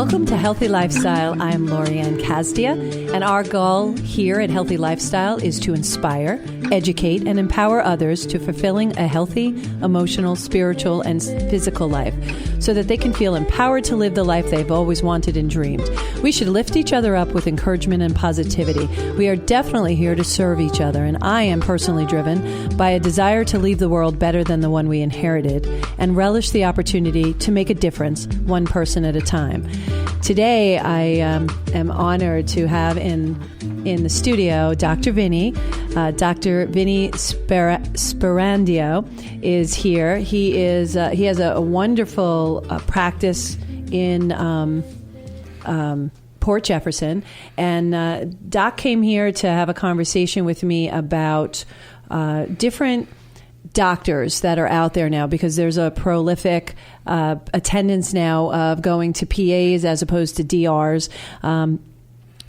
Welcome to Healthy Lifestyle. I'm Lorianne Casdia, and our goal here at Healthy Lifestyle is to inspire, educate, and empower others to fulfilling a healthy, emotional, spiritual, and physical life so that they can feel empowered to live the life they've always wanted and dreamed. We should lift each other up with encouragement and positivity. We are definitely here to serve each other, and I am personally driven by a desire to leave the world better than the one we inherited and relish the opportunity to make a difference, one person at a time. Today, I am honored to have in the studio Dr. Vinny. Dr. Vinny Sperandeo is here. He has a wonderful practice in Port Jefferson, and Doc came here to have a conversation with me about different doctors that are out there now, because there's a prolific attendance now of going to PAs as opposed to DRs.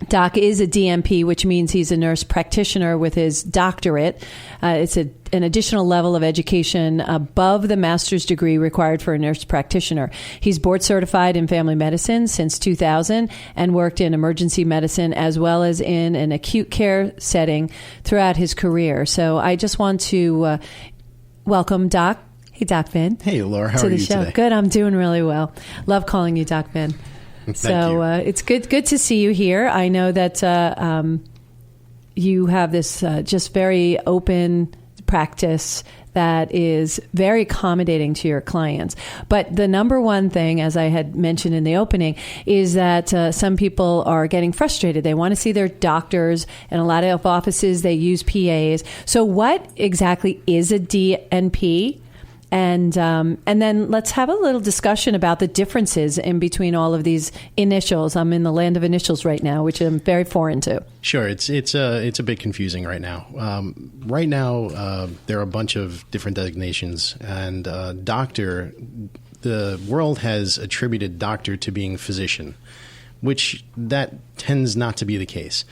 Doc is a DNP, which means he's a nurse practitioner with his doctorate. It's an additional level of education above the master's degree required for a nurse practitioner. He's board certified in family medicine since 2000 and worked in emergency medicine as well as in an acute care setting throughout his career. So I just want to welcome Doc. Hey, Doc Vin. Hey, Laura. How are you today? Good. I'm doing really well. Love calling you Doc Vin. So it's good to see you here. I know that you have this just very open practice that is very accommodating to your clients. But the number one thing, as I had mentioned in the opening, is that some people are getting frustrated. They want to see their doctors, and a lot of offices, they use PAs. So what exactly is a DNP? And then let's have a little discussion about the differences in between all of these initials. I'm in the land of initials right now, which I'm very foreign to. Sure, it's a bit confusing right now. Right now, there are a bunch of different designations, and doctor. The world has attributed doctor to being physician, which that tends not to be the case.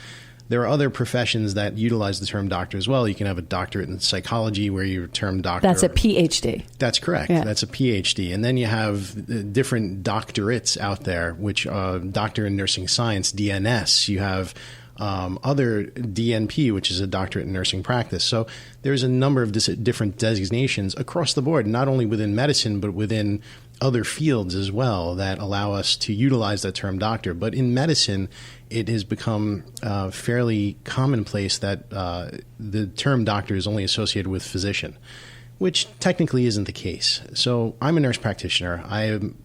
There are other professions that utilize the term doctor as well. You can have a doctorate in psychology where your term doctor. That's a PhD. That's correct. Yeah. That's a PhD. And then you have different doctorates out there, which Doctor in Nursing Science, DNS. You have other DNP, which is a doctorate in nursing practice. So there's a number of different designations across the board, not only within medicine, but within other fields as well that allow us to utilize that term doctor. But in medicine, it has become fairly commonplace that the term doctor is only associated with physician, which technically isn't the case. So I'm a nurse practitioner. I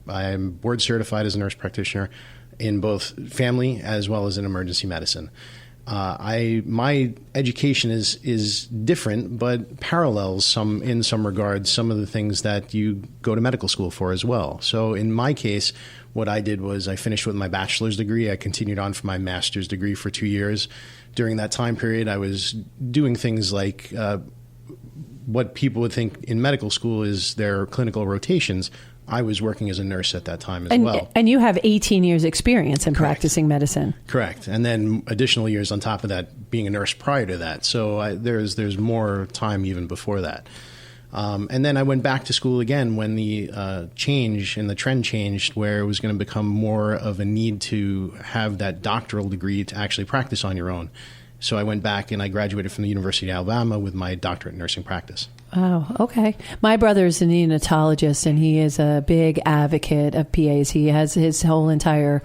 am board certified as a nurse practitioner in both family as well as in emergency medicine. My education is different, but parallels in some regards some of the things that you go to medical school for as well. So in my case, what I did was I finished with my bachelor's degree. I continued on for my master's degree for 2 years. During that time period, I was doing things like what people would think in medical school is their clinical rotations. I was working as a nurse at that time as well. And you have 18 years experience in practicing medicine. Correct. And then additional years on top of that, being a nurse prior to that. So there's more time even before that. And then I went back to school again when the change and the trend changed, where it was going to become more of a need to have that doctoral degree to actually practice on your own. So I went back and I graduated from the University of Alabama with my doctorate in nursing practice. Oh, okay. My brother's a neonatologist, and he is a big advocate of PAs. He has his whole entire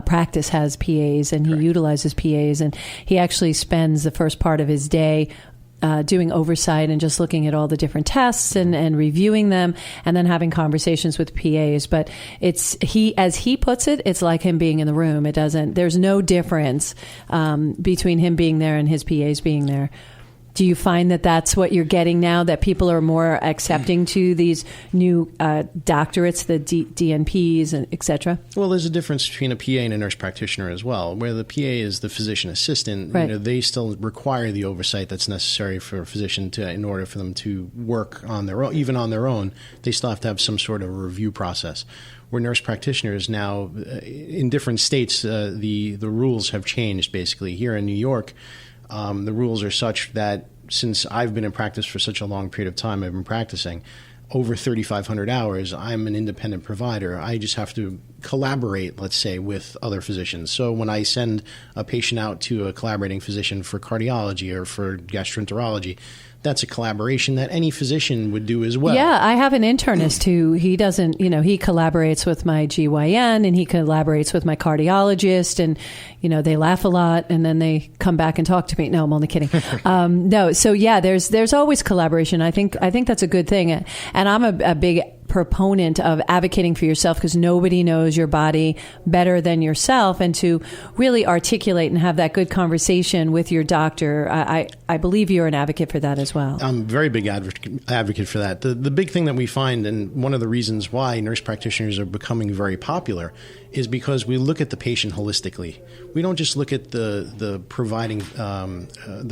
practice has PAs, and he utilizes PAs, and he actually spends the first part of his day doing oversight and just looking at all the different tests and reviewing them, and then having conversations with PAs. But as he puts it, it's like him being in the room. There's no difference between him being there and his PAs being there. Do you find that that's what you're getting now, that people are more accepting to these new doctorates, the DNPs, and et cetera? Well, there's a difference between a PA and a nurse practitioner as well. Where the PA is the physician assistant, right. They still require the oversight that's necessary for a physician in order for them to work on their own. Even on their own, they still have to have some sort of review process. Where nurse practitioners now, in different states, the rules have changed basically. Here in New York, the rules are such that since I've been in practice for such a long period of time, I've been practicing, over 3,500 hours, I'm an independent provider. I just have to collaborate, let's say, with other physicians. So when I send a patient out to a collaborating physician for cardiology or for gastroenterology, that's a collaboration that any physician would do as well. Yeah, I have an internist who he doesn't, he collaborates with my GYN and he collaborates with my cardiologist, and, they laugh a lot and then they come back and talk to me. No, I'm only kidding. No, so yeah, there's always collaboration. I think that's a good thing. And I'm a big proponent of advocating for yourself, because nobody knows your body better than yourself, and to really articulate and have that good conversation with your doctor. I believe you're an advocate for that as well. I'm a very big advocate for that. The big thing that we find, and one of the reasons why nurse practitioners are becoming very popular, is because we look at the patient holistically. We don't just look at the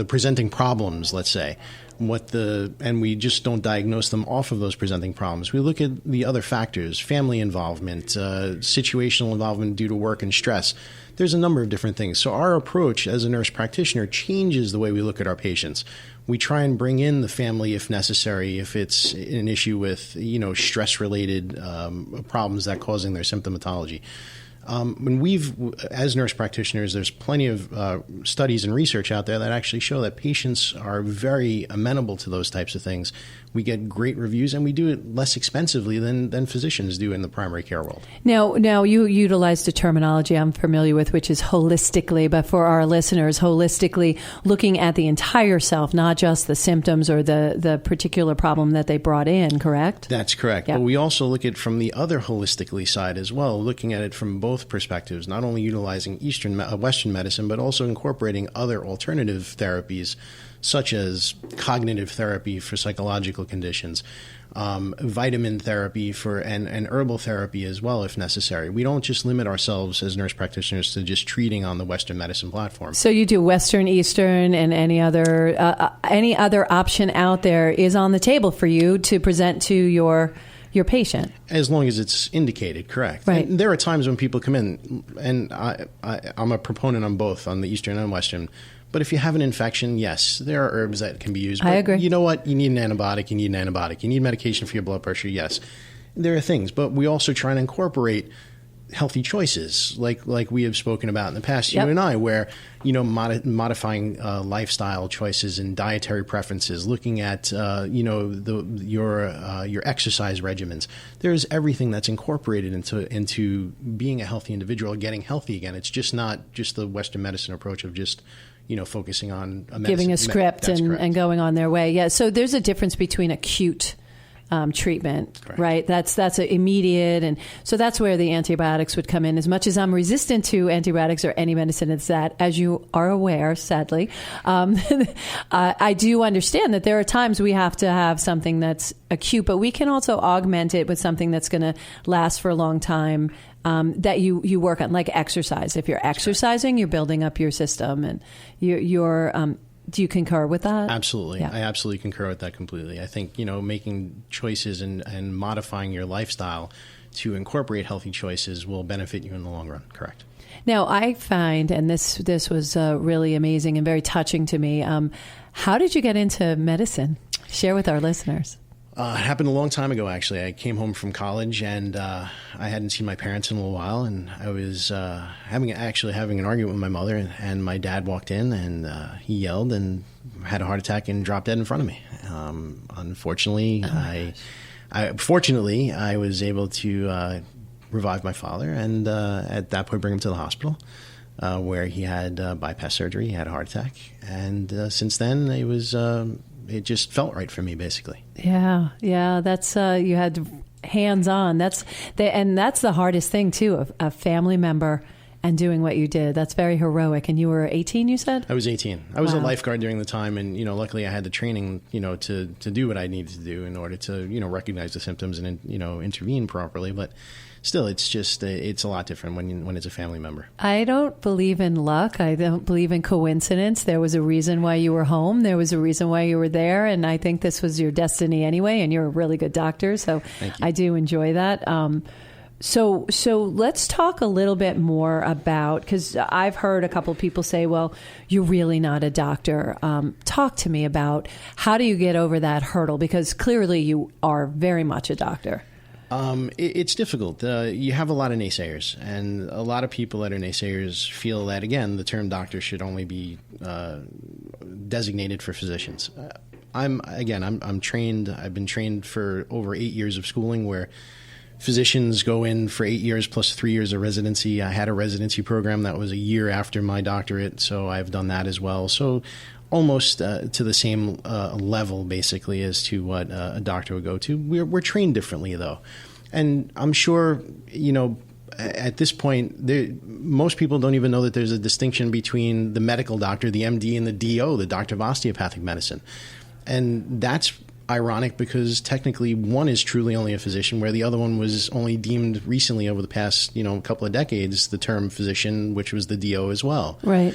presenting problems, let's say, and we just don't diagnose them off of those presenting problems. We look at the other factors: family involvement, situational involvement due to work and stress. There's a number of different things. So our approach as a nurse practitioner changes the way we look at our patients. We try and bring in the family if necessary, if it's an issue with, stress-related problems that causing their symptomatology. As nurse practitioners, there's plenty of studies and research out there that actually show that patients are very amenable to those types of things. We get great reviews, and we do it less expensively than physicians do in the primary care world. Now you utilized a terminology I'm familiar with, which is holistically, but for our listeners, holistically looking at the entire self, not just the symptoms or the particular problem that they brought in, correct? That's correct. Yep. But we also look at it from the other holistically side as well, looking at it from both perspectives, not only utilizing Western medicine, but also incorporating other alternative therapies, such as cognitive therapy for psychological conditions, vitamin therapy and herbal therapy as well, if necessary. We don't just limit ourselves as nurse practitioners to just treating on the Western medicine platform. So you do Western, Eastern, and any other option out there is on the table for you to present to your patient. As long as it's indicated, correct. Right. And there are times when people come in, and I'm a proponent on both, on the Eastern and Western. But if you have an infection, yes, there are herbs that can be used. But I agree. You know what? You need an antibiotic. You need medication for your blood pressure, yes. There are things. But we also try and incorporate healthy choices, like we have spoken about in the past, you and I, where, modifying lifestyle choices and dietary preferences, looking at, your exercise regimens. There's everything that's incorporated into being a healthy individual, getting healthy again. It's just not just the Western medicine approach of just focusing on giving a script and going on their way. Yeah. So there's a difference between acute treatment, correct, right? That's immediate, and so that's where the antibiotics would come in. As much as I'm resistant to antibiotics or any medicine, it's that, as you are aware, sadly, I do understand that there are times we have to have something that's acute, but we can also augment it with something that's going to last for a long time. That you work on, like exercise. If you're exercising, you're building up your system, and you're do you concur with that? Absolutely. Yeah. I absolutely concur with that completely. I think, making choices and modifying your lifestyle to incorporate healthy choices will benefit you in the long run. Correct. Now, I find, and this was really amazing and very touching to me, how did you get into medicine? Share with our listeners. It happened a long time ago, actually. I came home from college, and I hadn't seen my parents in a little while, and I was having an argument with my mother, and my dad walked in, and he yelled and had a heart attack and dropped dead in front of me. Unfortunately, fortunately, I was able to revive my father, and at that point, bring him to the hospital, where he had bypass surgery. He had a heart attack, and since then, it just felt right for me, basically. Yeah. That's you had hands-on. That's the hardest thing too. A family member and doing what you did. That's very heroic. And you were 18, you said? I was 18. I was a lifeguard during the time, and luckily I had the training, to do what I needed to do in order to recognize the symptoms and intervene properly. But still, it's a lot different when it's a family member. I don't believe in luck. I don't believe in coincidence. There was a reason why you were home. There was a reason why you were there. And I think this was your destiny anyway. And you're a really good doctor. So I do enjoy that. So let's talk a little bit more about, because I've heard a couple of people say, well, you're really not a doctor. Talk to me about how do you get over that hurdle? Because clearly you are very much a doctor. It's difficult. You have a lot of naysayers, and a lot of people that are naysayers feel that, again, the term doctor should only be designated for physicians. I'm trained. I've been trained for over 8 years of schooling, where physicians go in for 8 years plus 3 years of residency. I had a residency program that was a year after my doctorate, so I've done that as well. So almost to the same level, basically, as to what a doctor would go to. We're trained differently, though. And I'm sure, at this point, most people don't even know that there's a distinction between the medical doctor, the MD, and the DO, the doctor of osteopathic medicine. And that's ironic because technically one is truly only a physician, where the other one was only deemed recently over the past, couple of decades, the term physician, which was the DO as well. Right.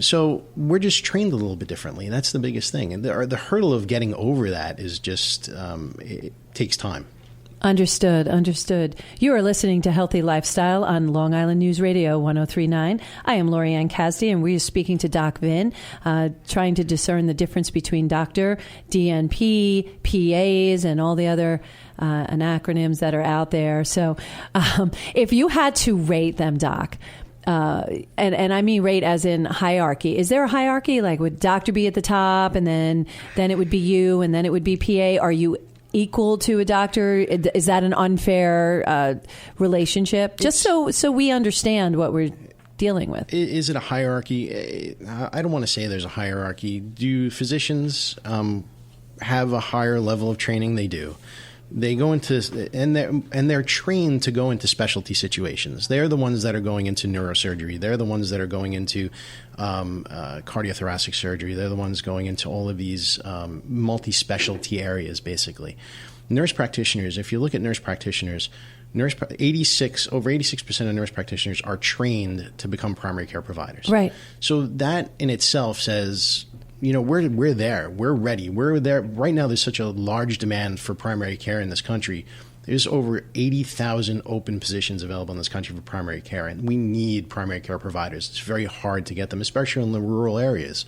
So we're just trained a little bit differently. That's the biggest thing. And the hurdle of getting over that is just, it takes time. Understood. You are listening to Healthy Lifestyle on Long Island News Radio 103.9. I am Lorianne Casdia, and we are speaking to Doc Vin, trying to discern the difference between doctor, DNP, PAs, and all the other acronyms that are out there. So if you had to rate them, Doc, and I mean rate as in hierarchy. Is there a hierarchy? Like, would doctor be at the top, and then it would be you, and then it would be PA? Are you equal to a doctor? Is that an unfair relationship? Just so we understand what we're dealing with. Is it a hierarchy? I don't want to say there's a hierarchy. Do physicians have a higher level of training? They do. They go into and they're trained to go into specialty situations. They're the ones that are going into neurosurgery. They're the ones that are going into cardiothoracic surgery. They're the ones going into all of these multi-specialty areas, basically. Nurse practitioners, if you look at nurse practitioners, over 86% of nurse practitioners are trained to become primary care providers. Right. So that in itself says, we're there. We're ready. We're there. Right now, there's such a large demand for primary care in this country. There's over 80,000 open positions available in this country for primary care, and we need primary care providers. It's very hard to get them, especially in the rural areas.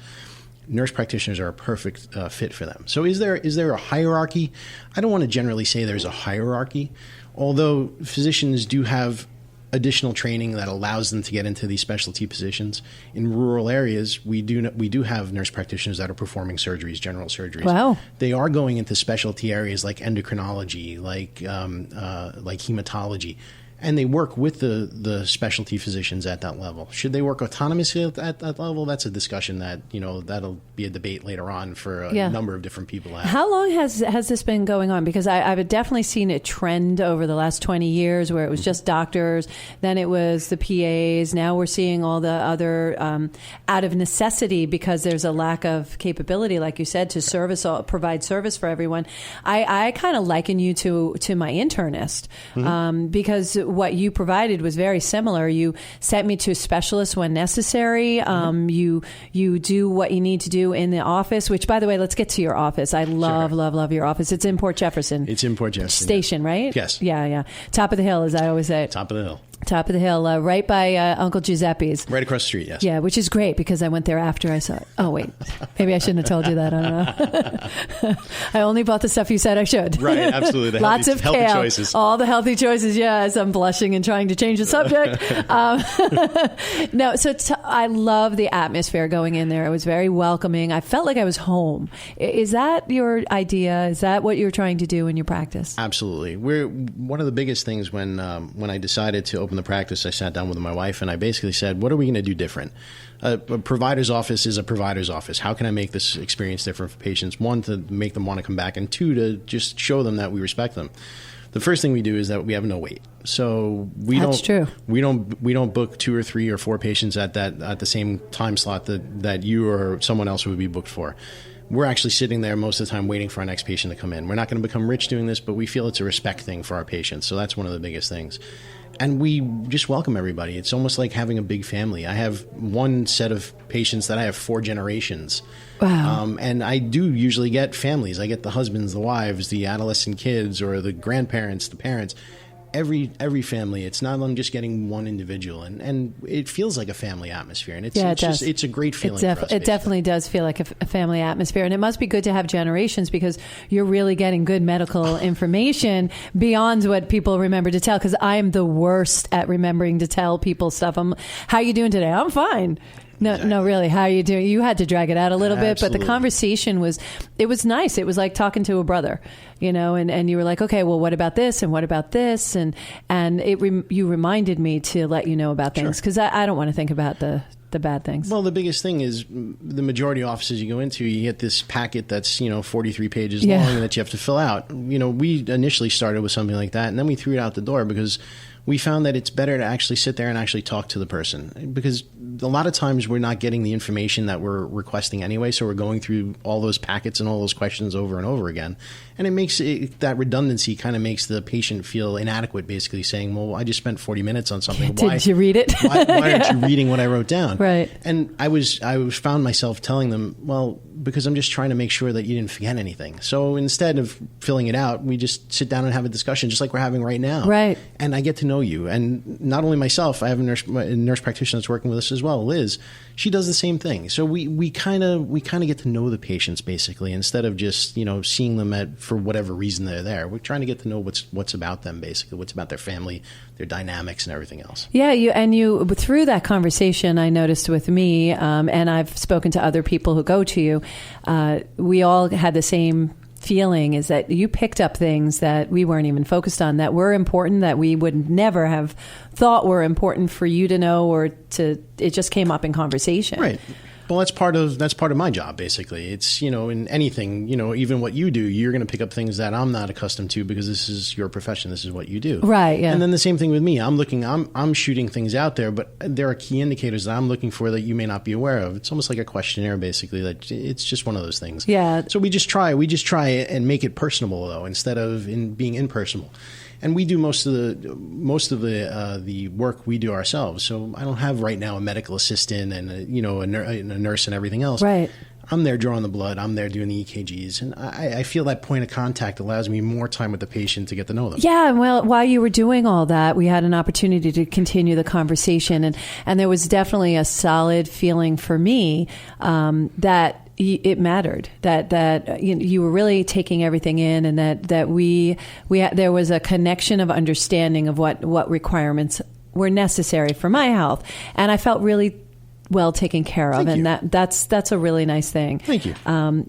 Nurse practitioners are a perfect fit for them. So is there a hierarchy? I don't want to generally say there's a hierarchy, although physicians do have additional training that allows them to get into these specialty positions. In rural areas, we do have nurse practitioners that are performing surgeries, general surgeries. Wow. They are going into specialty areas like endocrinology, like hematology, and they work with the specialty physicians at that level. Should they work autonomously at that level? That's a discussion that, that'll be a debate later on for a number of different people. How long has this been going on? Because I've definitely seen it trend over the last 20 years where it was just doctors, then it was the PAs. Now we're seeing all the other out of necessity because there's a lack of capability, like you said, to provide service for everyone. I kind of liken you to my internist because what you provided was very similar. You sent me to specialists when necessary. You do what you need to do in the office, which, by the way, let's get to your office. I love your office. It's in Port Jefferson. It's in Port Jefferson. Station, right? Yes. Yeah. Top of the hill, as I always say. Top of the hill. Top of the hill, right by Uncle Giuseppe's. Right across the street, yes. Yeah, which is great because I went there after I saw it. Oh, wait. Maybe I shouldn't have told you that. I don't know. I only bought the stuff you said I should. Right, absolutely. Lots of healthy kale. Choices. All the healthy choices, yes. I'm blushing and trying to change the subject. No, so I love the atmosphere going in there. It was very welcoming. I felt like I was home. Is that your idea? Is that what you're trying to do in your practice? Absolutely. One of the biggest things when I decided to open the practice, I sat down with my wife and I basically said, what are we going to do different? A provider's office is a provider's office. How can I make this experience different for patients? One, to make them want to come back, and two, to just show them that we respect them. The first thing we do is that we have no wait. So we don't book 2 or 3 or 4 patients at the same time slot that you or someone else would be booked for. We're actually sitting there most of the time waiting for our next patient to come in. We're not going to become rich doing this, but we feel it's a respect thing for our patients. So that's one of the biggest things. And we just welcome everybody. It's almost like having a big family. I have one set of patients that I have 4 generations. Wow. And I do usually get families. I get the husbands, the wives, the adolescent kids, or the grandparents, the parents. every family. It's not I'm just getting one individual, and it feels like a family atmosphere, and it's a great feeling. For us, it definitely does feel like a family atmosphere, and it must be good to have generations because you're really getting good medical information beyond what people remember to tell. Because I'm the worst at remembering to tell people stuff. How you doing today? I'm fine. No, exactly. No, really. How are you doing? You had to drag it out a little bit, but the conversation was nice. It was like talking to a brother, and you were like, okay, well, what about this? And what about this? And you reminded me to let you know about things because I don't want to think about the bad things. Well, the biggest thing is the majority of offices you go into, you get this packet that's, 43 pages long and that you have to fill out. We initially started with something like that, and then we threw it out the door because we found that it's better to actually sit there and actually talk to the person, because a lot of times we're not getting the information that we're requesting anyway, so we're going through all those packets and all those questions over and over again. And it makes that redundancy kind of makes the patient feel inadequate, basically saying, well, I just spent 40 minutes on something. Did you read it? Why aren't you reading what I wrote down? Right. And I found myself telling them, well, because I'm just trying to make sure that you didn't forget anything. So instead of filling it out, we just sit down and have a discussion just like we're having right now. Right. And I get to know you. And not only myself, I have a nurse practitioner that's working with us as well, Liz. She does the same thing. So we kind of get to know the patients basically, instead of just, seeing them for whatever reason they're there. We're trying to get to know what's about them basically, what's about their family, their dynamics and everything else. Yeah, you through that conversation, I noticed with me, and I've spoken to other people who go to you, we all had the same feeling, is that you picked up things that we weren't even focused on, that were important, that we would never have thought were important for you to know, it just came up in conversation. Right. Well, that's part of my job, basically. It's, in anything, even what you do, you're going to pick up things that I'm not accustomed to because this is your profession. This is what you do. Right. Yeah. And then the same thing with me. I'm shooting things out there, but there are key indicators that I'm looking for that you may not be aware of. It's almost like a questionnaire, basically. That it's just one of those things. Yeah. So we just try and make it personable, though, instead of being impersonal. And we do most of the work we do ourselves. So I don't have right now a medical assistant and a nurse and everything else. Right. I'm there drawing the blood. I'm there doing the EKGs. And I feel that point of contact allows me more time with the patient to get to know them. Yeah. Well, while you were doing all that, we had an opportunity to continue the conversation. And there was definitely a solid feeling for me that it mattered, that you were really taking everything in, and that there was a connection of understanding of what requirements were necessary for my health. And I felt really well taken care of. Thank and you. that's a really nice thing. Thank you.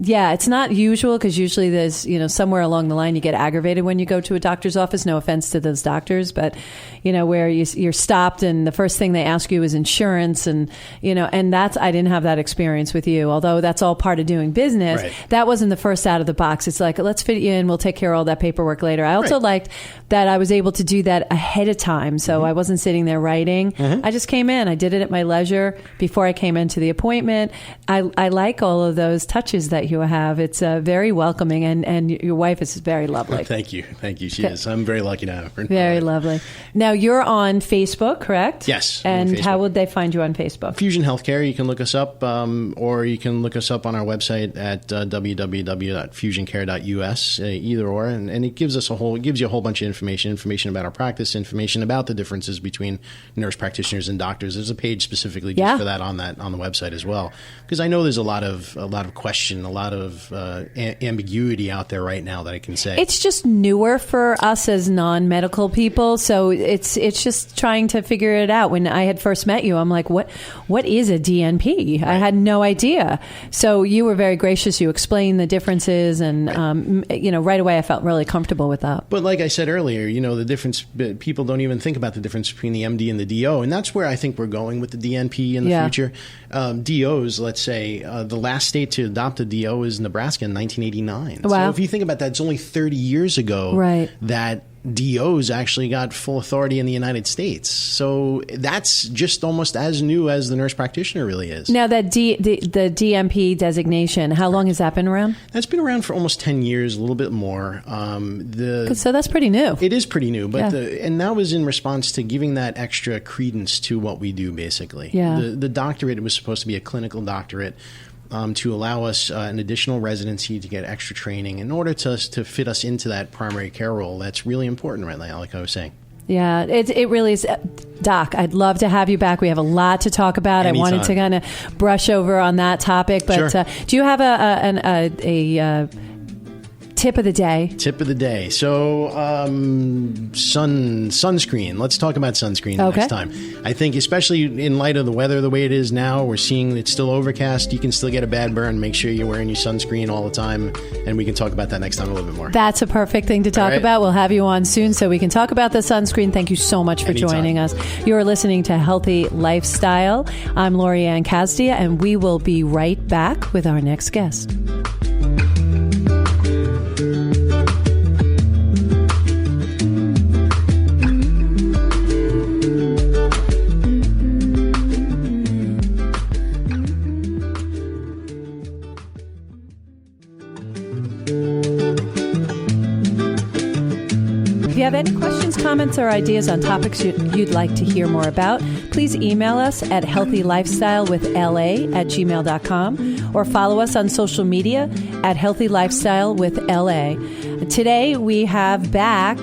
Yeah, it's not usual, because usually there's, somewhere along the line you get aggravated when you go to a doctor's office. No offense to those doctors, but where you're stopped and the first thing they ask you is insurance, and and I didn't have that experience with you, although that's all part of doing business. Right. That wasn't the first out of the box. It's like, let's fit you in, we'll take care of all that paperwork later. I also liked that I was able to do that ahead of time, so I wasn't sitting there writing. I just came in, I did it at my leisure before I came into the appointment. I like all of those touches that you have. It's very welcoming, and your wife is very lovely. Thank you. She is. I'm very lucky to have her. Very lovely. Now, you're on Facebook, correct? Yes. And how would they find you on Facebook? Fusion Healthcare. You can look us up, or you can look us up on our website at www.fusioncare.us, either or. And it gives you a whole bunch of information about our practice, information about the differences between nurse practitioners and doctors. There's a page specifically just for that on the website as well, because I know there's a lot of question, a lot of ambiguity out there right now that I can say. It's just newer for us as non-medical people, so it's just trying to figure it out. When I had first met you, I'm like, what is a DNP? Right. I had no idea. So you were very gracious. You explained the differences, and right away I felt really comfortable with that. But like I said earlier, the difference, people don't even think about the difference between the MD and the DO, and that's where I think we're going with the DNP in the future. DOs, let's say, the last state to adopt a DO is Nebraska in 1989. Wow. So if you think about that, it's only 30 years ago that DOs actually got full authority in the United States. So that's just almost as new as the nurse practitioner really is. Now, that the DNP designation, how long has that been around? That's been around for almost 10 years, a little bit more. So that's pretty new. It is pretty new, but and that was in response to giving that extra credence to what we do, basically. Yeah. The doctorate was supposed to be a clinical doctorate, to allow us an additional residency to get extra training in order to fit us into that primary care role. That's really important right now, like I was saying. Yeah, it really is. Doc, I'd love to have you back. We have a lot to talk about. Anytime. I wanted to kind of brush over on that topic, but Sure. Do you have a tip of the day? Tip of the day. So, sunscreen. Let's talk about sunscreen Okay. next time. I think, especially in light of the weather the way it is now, we're seeing it's still overcast. You can still get a bad burn. Make sure you're wearing your sunscreen all the time, and we can talk about that next time a little bit more. That's a perfect thing to talk All right. about. We'll have you on soon so we can talk about the sunscreen. Thank you so much for Anytime. joining us. You're listening to Healthy Lifestyle. I'm Lorianne Casdia, and we will be right back with our next guest. If you have any questions, comments, or ideas on topics you'd like to hear more about, please email us at healthylifestylewithla@gmail.com or follow us on social media at healthylifestylewithla. Today we have back,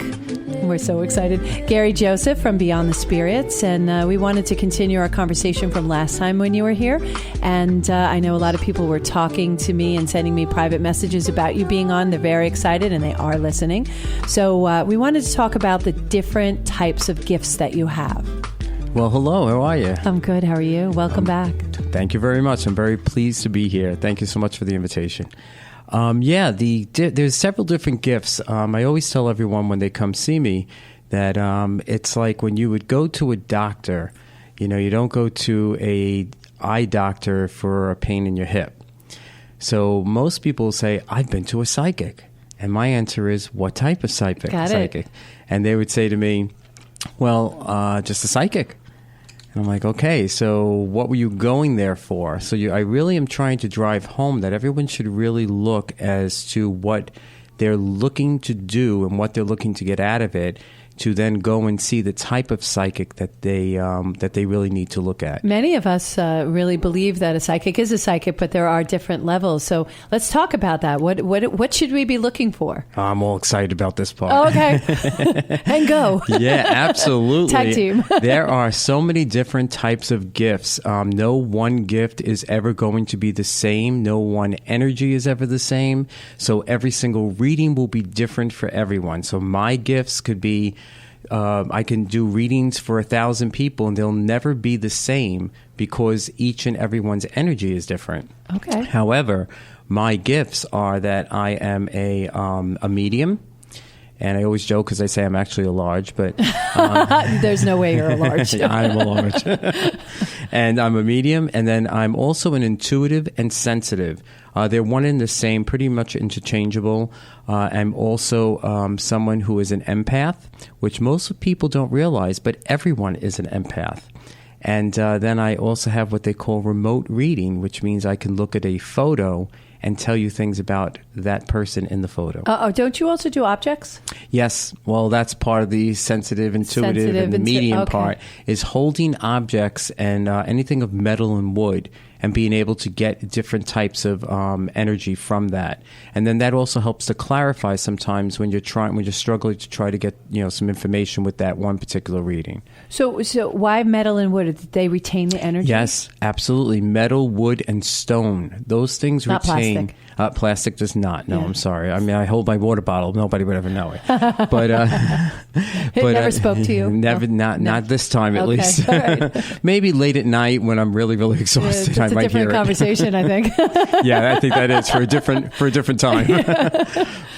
we're so excited, Gary Joseph from Beyond the Spirits, and we wanted to continue our conversation from last time when you were here. And I know a lot of people were talking to me and sending me private messages about you being on. They're very excited, and they are listening. So we wanted to talk about the different types of gifts that you have. Well, hello. How are you? I'm good. How are you? Welcome back. Thank you very much. I'm very pleased to be here. Thank you so much for the invitation. There's several different gifts. I always tell everyone when they come see me that it's like when you would go to a doctor, you don't go to a eye doctor for a pain in your hip. So most people say, I've been to a psychic. And my answer is, what type of psychic? Got it. And they would say to me, well, just a psychic. And I'm like, okay, so what were you going there for? So I really am trying to drive home that everyone should really look as to what they're looking to do and what they're looking to get out of it, to then go and see the type of psychic that they really need to look at. Many of us really believe that a psychic is a psychic, but there are different levels. So let's talk about that. What should we be looking for? I'm all excited about this part. Oh, okay. And go. Yeah, absolutely. Tag team. There are so many different types of gifts. No one gift is ever going to be the same. No one energy is ever the same. So every single reading will be different for everyone. So my gifts could be, I can do readings for 1,000 people, and they'll never be the same because each and everyone's energy is different. Okay. However, my gifts are that I am a medium. And I always joke because I say I'm actually a large, but... There's no way you're a large. I'm a large. And I'm a medium, and then I'm also an intuitive and sensitive. They're one and the same, pretty much interchangeable. I'm also someone who is an empath, which most people don't realize, but everyone is an empath. And then I also have what they call remote reading, which means I can look at a photo and tell you things about that person in the photo. Don't you also do objects? Yes. Well, that's part of the sensitive, intuitive, and the medium part is holding objects and anything of metal and wood and being able to get different types of energy from that. And then that also helps to clarify sometimes when you're struggling to try to get some information with that one particular reading. So why metal and wood? Did they retain the energy? Yes, absolutely. Metal, wood, and stone. Those things Not retain. plastic. Plastic does not. No, Yeah. I'm sorry. I mean, I hold my water bottle. Nobody would ever know it. But It never spoke to you? Never. No. Not this time, at Okay. least. All right. Maybe late at night when I'm really, really exhausted, I It's a might different hear conversation, I think. it. Yeah, I think that is for a different time.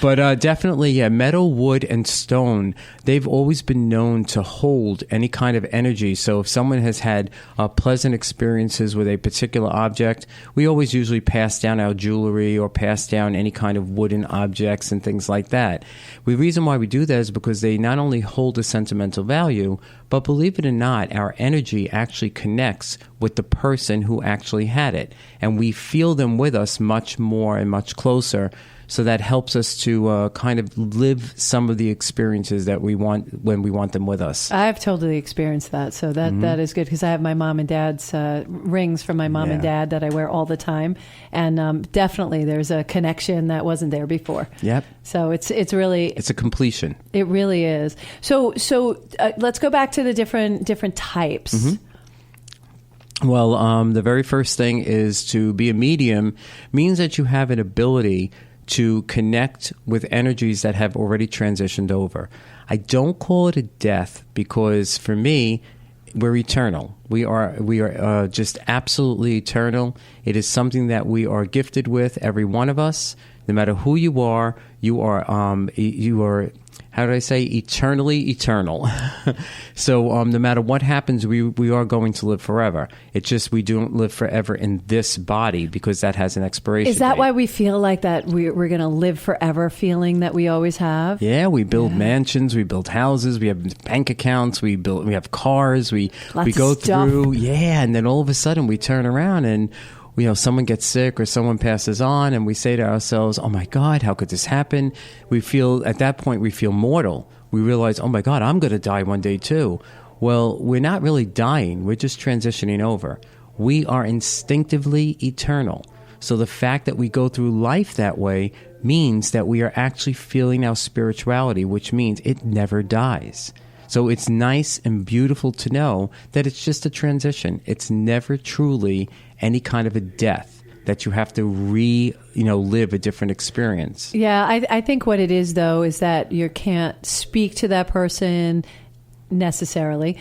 But definitely, yeah, metal, wood, and stone, they've always been known to hold any kind of energy. So if someone has had pleasant experiences with a particular object, we always usually pass down our jewelry or pass down any kind of wooden objects and things like that. The reason why we do that is because they not only hold a sentimental value, but believe it or not, our energy actually connects with the person who actually had it. And we feel them with us much more and much closer. So that helps us to kind of live some of the experiences that we want when we want them with us. I've totally experienced that. So that is good, because I have my mom and dad's rings from my mom and dad that I wear all the time. And definitely there's a connection that wasn't there before. Yep. So it's really... It's a completion. It really is. So let's go back to the different types. Mm-hmm. Well, the very first thing is to be a medium means that you have an ability to connect with energies that have already transitioned over. I don't call it a death because for me, we're eternal. We are just absolutely eternal. It is something that we are gifted with, every one of us. No matter who you are, how do I say, eternally eternal. So no matter what happens, we are going to live forever. It's just we don't live forever in this body because that has an expiration Is that date. why we feel like that we're going to live forever feeling that we always have? Yeah, we build mansions, we build houses, we have bank accounts, we have cars, we go through, and then all of a sudden we turn around and someone gets sick or someone passes on, and we say to ourselves, oh my God, how could this happen? At that point, we feel mortal. We realize, oh my God, I'm going to die one day too. Well, we're not really dying. We're just transitioning over. We are instinctively eternal. So the fact that we go through life that way means that we are actually feeling our spirituality, which means it never dies. So it's nice and beautiful to know that it's just a transition. It's never truly any kind of a death that you have to live a different experience. Yeah, I think what it is, though, is that you can't speak to that person necessarily,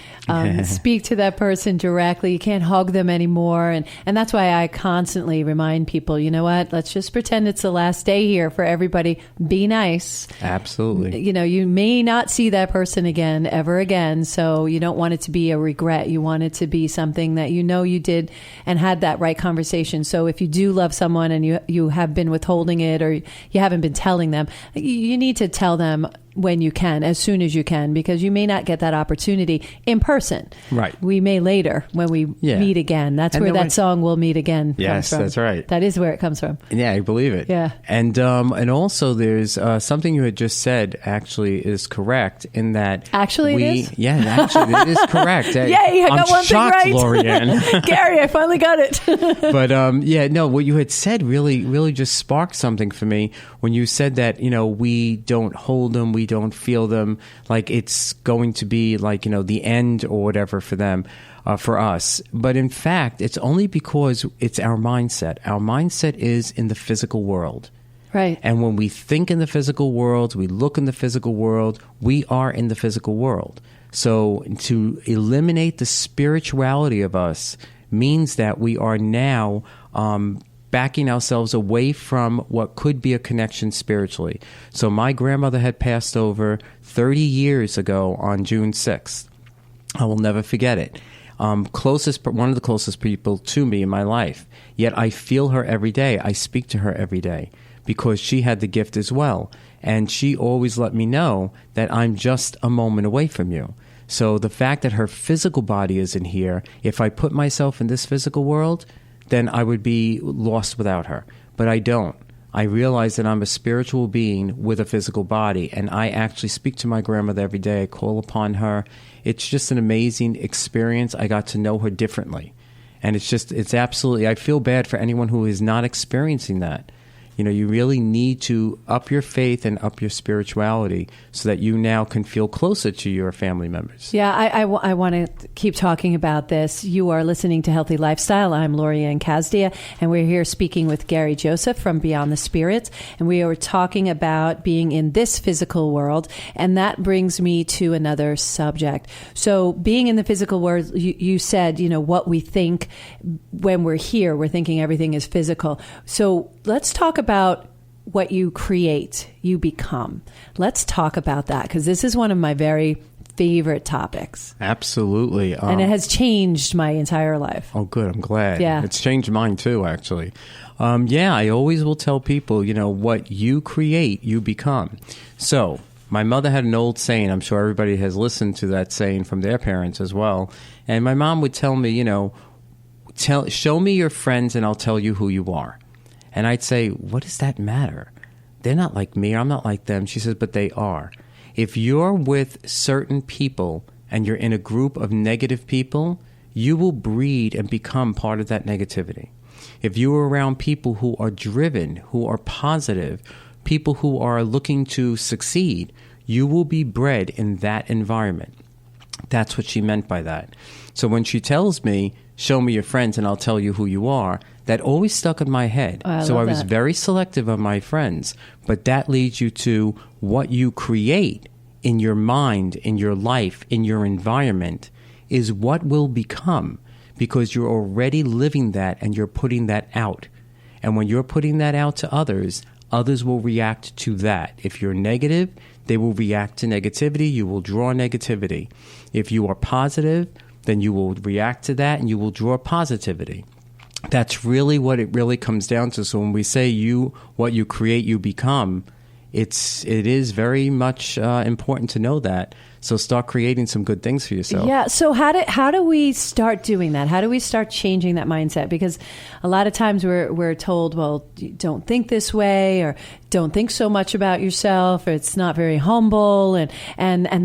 speak to that person directly. You can't hug them anymore. And that's why I constantly remind people, you know what, let's just pretend it's the last day here for everybody. Be nice. Absolutely. You may not see that person ever again. So you don't want it to be a regret. You want it to be something that you did and had that right conversation. So if you do love someone and you have been withholding it or you haven't been telling them, you need to tell them when you can, as soon as you can, because you may not get that opportunity in person. Right. We may later when we meet again. That's where that song "We'll Meet Again" comes from. Yes, that's right. That is where it comes from. Yeah, I believe it. Yeah. And also there's something you had just said actually is correct in that... Actually it is? Yeah, actually it is correct. Yay, I got one thing right. Lorianne. Gary, I finally got it. But what you had said really just sparked something for me when you said that, we don't hold them, we don't feel them, like it's going to be like, the end or whatever for them, for us. But in fact, it's only because it's our mindset. Our mindset is in the physical world. Right. And when we think in the physical world, we look in the physical world, we are in the physical world. So to eliminate the spirituality of us means that we are now backing ourselves away from what could be a connection spiritually. So my grandmother had passed over 30 years ago on June 6th. I will never forget it. One of the closest people to me in my life. Yet I feel her every day. I speak to her every day because she had the gift as well. And she always let me know that I'm just a moment away from you. So the fact that her physical body isn't here, if I put myself in this physical world, then I would be lost without her. But I don't. I realize that I'm a spiritual being with a physical body, and I actually speak to my grandmother every day. I call upon her. It's just an amazing experience. I got to know her differently. And it's absolutely, I feel bad for anyone who is not experiencing that. You really need to up your faith and up your spirituality so that you now can feel closer to your family members. Yeah, I want to keep talking about this. You are listening to Healthy Lifestyle. I'm Lorianne Casdia, and we're here speaking with Gary Joseph from Beyond the Spirits, and we are talking about being in this physical world, and that brings me to another subject. So being in the physical world, you said, what we think when we're here, we're thinking everything is physical. So let's talk about what you create, you become. Let's talk about that, because this is one of my very favorite topics. Absolutely. And it has changed my entire life. Oh, good. I'm glad. Yeah. It's changed mine too, actually. I always will tell people, what you create, you become. So my mother had an old saying. I'm sure everybody has listened to that saying from their parents as well. And my mom would tell me, show me your friends and I'll tell you who you are. And I'd say, what does that matter? they're not like me, I'm not like them. She says, but they are. If you're with certain people and you're in a group of negative people, you will breed and become part of that negativity. If you are around people who are driven, who are positive, people who are looking to succeed, you will be bred in that environment. That's what she meant by that. So when she tells me, show me your friends and I'll tell you who you are, that always stuck in my head. So I was very selective of my friends. But that leads you to what you create in your mind, in your life, in your environment, is what will become, because you're already living that and you're putting that out. And when you're putting that out to others, others will react to that. If you're negative, they will react to negativity. You will draw negativity. If you are positive, then you will react to that and you will draw positivity. That's really what it really comes down to. So when we say what you create, you become, it is very much important to know that. So start creating some good things for yourself. Yeah. So how do we start doing that? How do we start changing that mindset? Because a lot of times we're told, well, don't think this way, or don't think so much about yourself, or it's not very humble, and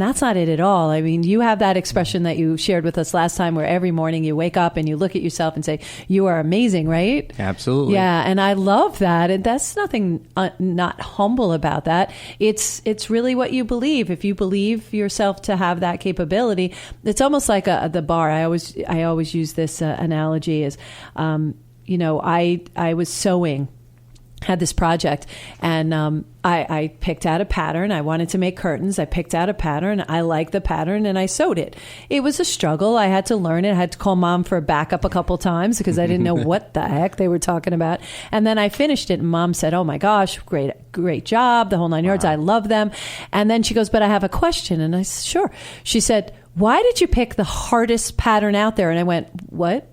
that's not it at all. I mean, you have that expression that you shared with us last time, where every morning you wake up and you look at yourself and say, you are amazing, right? Absolutely. Yeah. And I love that. And that's nothing not humble about that. It's really what you believe. If you believe yourself to have that capability, it's almost like the bar. I always use this analogy as, I was sewing, had this project, and I picked out a pattern. I wanted to make curtains. I picked out a pattern. I liked the pattern, and I sewed it. It was a struggle. I had to learn it. I had to call Mom for a backup a couple times because I didn't know what the heck they were talking about. And then I finished it, and Mom said, "Oh my gosh, great job, the whole 9 yards. Wow. I love them." And then she goes, "But I have a question." And I said, "Sure." She said, "Why did you pick the hardest pattern out there?" And I went, "What?"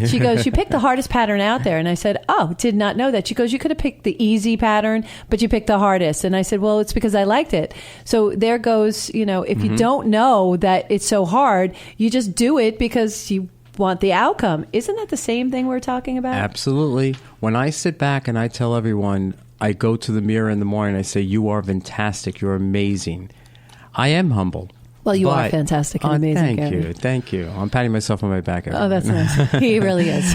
She goes, "You picked the hardest pattern out there." And I said, "Oh, did not know that." She goes, "You could have picked the easy pattern, but you picked the hardest." And I said, "Well, it's because I liked it." So there goes, if you don't know that it's so hard, you just do it because you want the outcome. Isn't that the same thing we're talking about? Absolutely. When I sit back and I tell everyone, I go to the mirror in the morning, I say, "You are fantastic. You're amazing." I am humble. Well, you are fantastic and amazing. Thank you. I'm patting myself on my back. Oh, that's nice. He really is.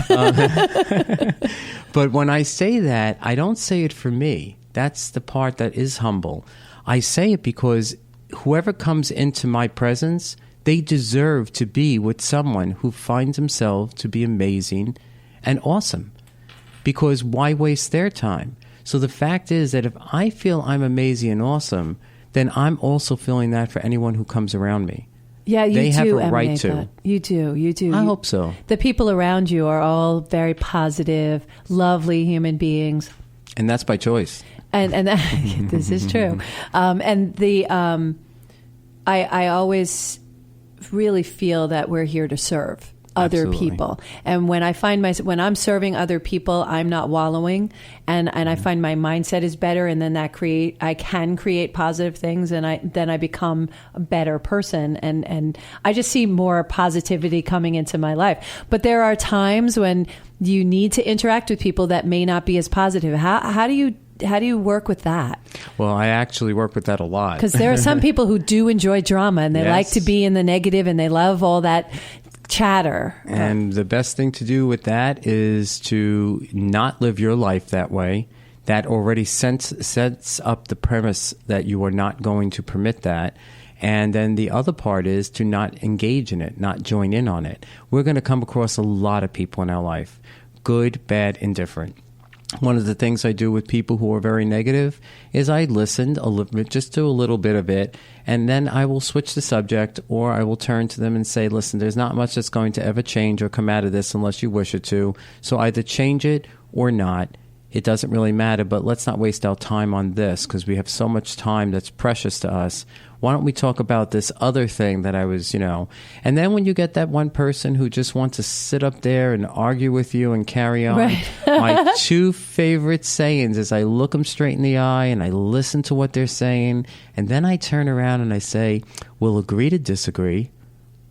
But when I say that, I don't say it for me. That's the part that is humble. I say it because whoever comes into my presence, they deserve to be with someone who finds himself to be amazing and awesome. Because why waste their time? So the fact is that if I feel I'm amazing and awesome, then I'm also feeling that for anyone who comes around me. Yeah, they have a right to. That. You do. I hope so. The people around you are all very positive, lovely human beings. And that's by choice. And this is true. I always really feel that we're here to serve other Absolutely. people. And when I find when I'm serving other people, I'm not wallowing, and I find my mindset is better, and then I can create positive things, and I become a better person, and I just see more positivity coming into my life. But there are times when you need to interact with people that may not be as positive. How do you work with that? Well, I actually work with that a lot. Because there are some people who do enjoy drama, and they like to be in the negative, and they love all that chatter. And the best thing to do with that is to not live your life that way. That already sets up the premise that you are not going to permit that. And then the other part is to not engage in it, not join in on it. We're going to come across a lot of people in our life, good, bad, indifferent. One of the things I do with people who are very negative is I listen just to a little bit of it, and then I will switch the subject, or I will turn to them and say, "Listen, there's not much that's going to ever change or come out of this unless you wish it to. So either change it or not. It doesn't really matter, but let's not waste our time on this because we have so much time that's precious to us. Why don't we talk about this other thing that I was, And then when you get that one person who just wants to sit up there and argue with you and carry on, right. My two favorite sayings is I look them straight in the eye and I listen to what they're saying, and then I turn around and I say, we'll agree to disagree.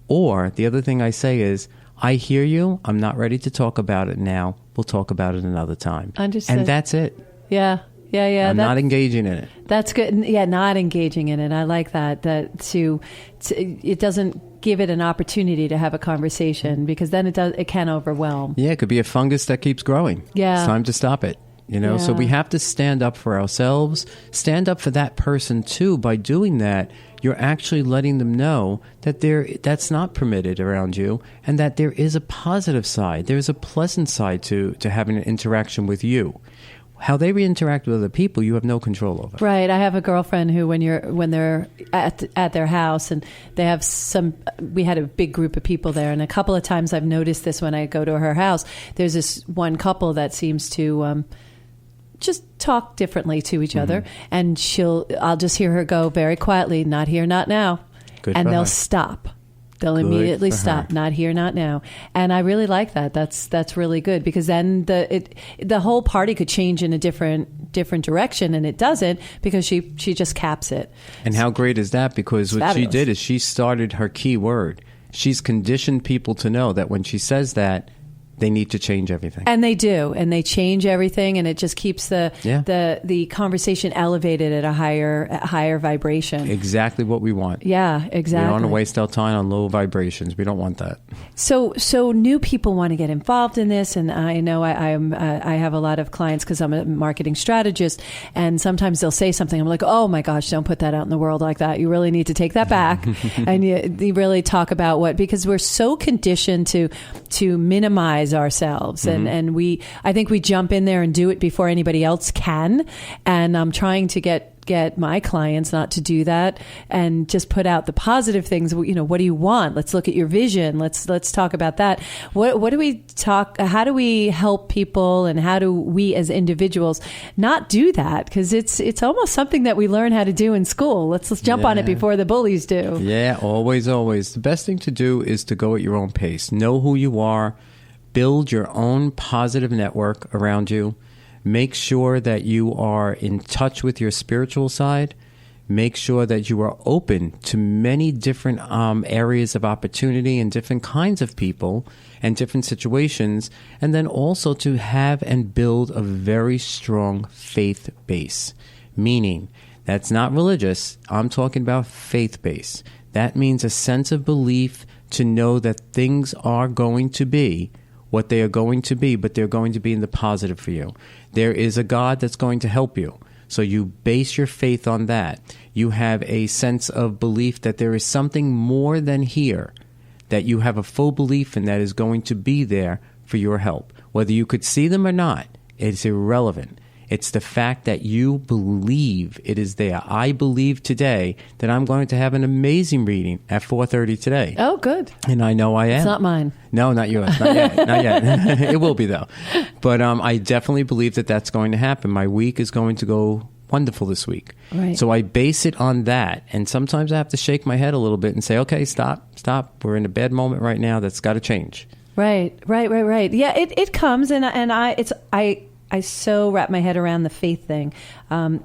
Or the other thing I say is, I hear you. I'm not ready to talk about it now. We'll talk about it another time. Understood. And that's it. Yeah. Yeah. I'm not engaging in it. That's good. Yeah, not engaging in it. I like that. It doesn't give it an opportunity to have a conversation, because then it can overwhelm. Yeah, it could be a fungus that keeps growing. Yeah. It's time to stop it. So we have to stand up for ourselves, stand up for that person too. By doing that, you're actually letting them know that that's not permitted around you, and that there is a positive side. There's a pleasant side to having an interaction with you. How they interact with other people, you have no control over. Right. I have a girlfriend who, when they're at their house, and they have we had a big group of people there, and a couple of times I've noticed this when I go to her house. There's this one couple that seems to just talk differently to each other, and I'll just hear her go very quietly, "Not here, not now," and they'll stop. They'll immediately stop. Not here, not now. And I really like that. That's really good, because then the whole party could change in a different direction, and it doesn't, because she just caps it. And how great is that? Because what she did is she started her key word. She's conditioned people to know that when she says that, they need to change everything. And they do. And they change everything, and it just keeps the conversation elevated at a higher vibration. Exactly what we want. Yeah, exactly. We don't want to waste our time on low vibrations. We don't want that. So new people want to get involved in this, and I know I have a lot of clients, because I'm a marketing strategist, and sometimes they'll say something. I'm like, oh my gosh, don't put that out in the world like that. You really need to take that back. And you really talk about because we're so conditioned to minimize ourselves, and I think we jump in there and do it before anybody else can, and I'm trying to get my clients not to do that, and just put out the positive things. What do you want? Let's look at your vision. Let's talk about that. What do we talk? How do we help people, and how do we as individuals not do that? Because it's almost something that we learn how to do in school. Let's jump on it before the bullies do. Yeah, always. The best thing to do is to go at your own pace. Know who you are. Build your own positive network around you. Make sure that you are in touch with your spiritual side. Make sure that you are open to many different areas of opportunity and different kinds of people and different situations. And then also to have and build a very strong faith base. Meaning, that's not religious. I'm talking about faith base. That means a sense of belief to know that things are going to be what they are going to be, but they're going to be in the positive for you. There is a God that's going to help you. So you base your faith on that. You have a sense of belief that there is something more than here, that you have a full belief in, that is going to be there for your help. Whether you could see them or not, it's irrelevant. It's the fact that you believe it is there. I believe today that I'm going to have an amazing reading at 4:30 today. Oh, good. And I know I am. It's not mine. No, not yours. Not yet. Not yet. It will be, though. But I definitely believe that that's going to happen. My week is going to go wonderful this week. Right. So I base it on that. And sometimes I have to shake my head a little bit and say, okay, stop. We're in a bad moment right now. That's got to change. Right. Yeah, it comes, and I so wrap my head around the faith thing.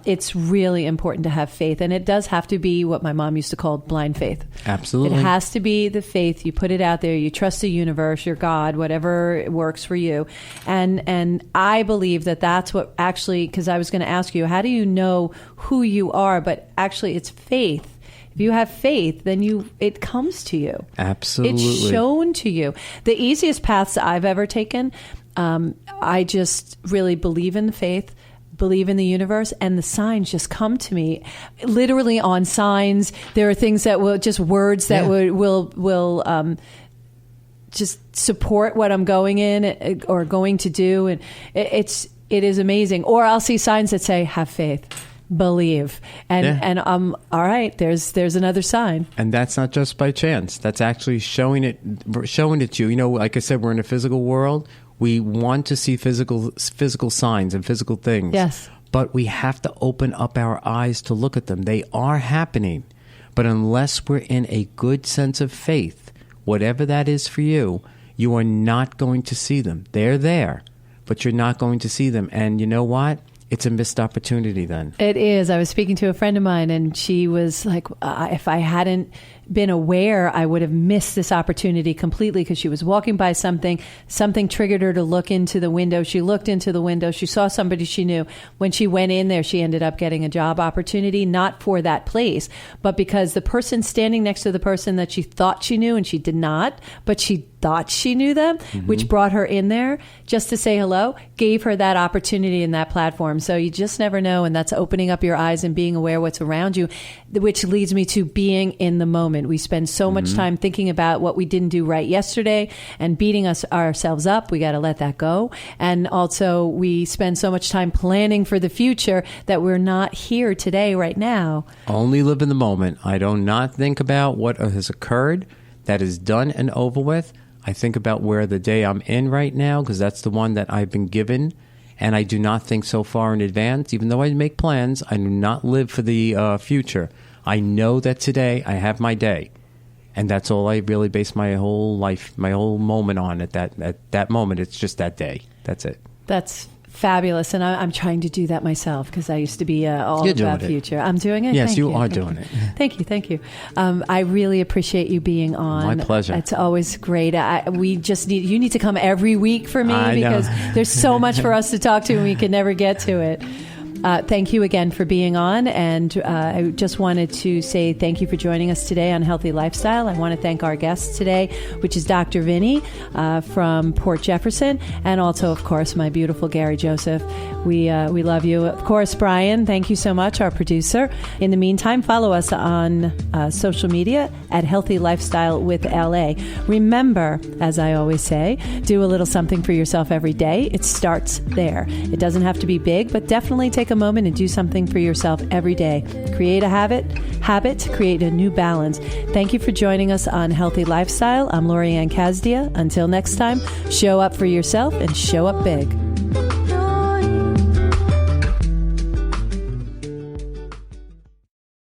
It's really important to have faith, and it does have to be what my mom used to call blind faith. Absolutely. It has to be the faith. You put it out there. You trust the universe, your God, whatever works for you. And I believe that that's what actually, because I was going to ask you, how do you know who you are? But actually, it's faith. If you have faith, then it comes to you. Absolutely. It's shown to you. The easiest paths I've ever taken, I just really believe in the faith, believe in the universe, and the signs just come to me literally on signs. There are things that will just words that will just support what I'm going in or going to do. And it is amazing. Or I'll see signs that say, have faith. Believe and all right, there's another sign. And that's not just by chance. That's actually showing it to you. Like I said, we're in a physical world. We want to see physical signs and physical things. Yes. But we have to open up our eyes to look at them. They are happening. But unless we're in a good sense of faith, whatever that is for you, you are not going to see them. They're there, but you're not going to see them. And you know what? it's a missed opportunity then. It is. I was speaking to a friend of mine, and she was like, if I hadn't been aware, I would have missed this opportunity completely, because she was walking by something triggered her to look into the window. She looked into the window. She saw somebody she knew. When she went in there, she ended up getting a job opportunity, not for that place, but because the person standing next to the person that she thought she knew, and she did not, but she thought she knew them, which brought her in there just to say hello, gave her that opportunity and that platform. So you just never know. And that's opening up your eyes and being aware what's around you, which leads me to being in the moment. We spend so much time thinking about what we didn't do right yesterday and beating ourselves up. We got to let that go. And also we spend so much time planning for the future that we're not here today, right now. Only live in the moment. I do not think about what has occurred, that is done and over with. I think about where the day I'm in right now, because that's the one that I've been given. And I do not think so far in advance. Even though I make plans, I do not live for the future. I know that today I have my day. And that's all I really base my whole life, my whole moment on at that moment. It's just that day. That's it. That's fabulous. And I'm trying to do that myself, because I used to be all about future. I'm doing it? Yes, Thank you are doing it. Thank you. I really appreciate you being on. My pleasure. It's always great. You need to come every week for me, because there's so much for us to talk to and we can never get to it. Thank you again for being on. And I just wanted to say thank you for joining us today on Healthy Lifestyle. I want to thank our guests today, which is Dr. Vinny from Port Jefferson, and also, of course, my beautiful Gary Joseph. We love you. Of course, Brian, thank you so much, our producer. In the meantime, follow us on social media at Healthy Lifestyle with LA. Remember, as I always say, do a little something for yourself every day. It starts there. It doesn't have to be big, but definitely take a moment and do something for yourself every day. Create a habit, create a new balance. Thank you for joining us on Healthy Lifestyle. I'm Lorianne Casdia. Until next time, show up for yourself and show up big.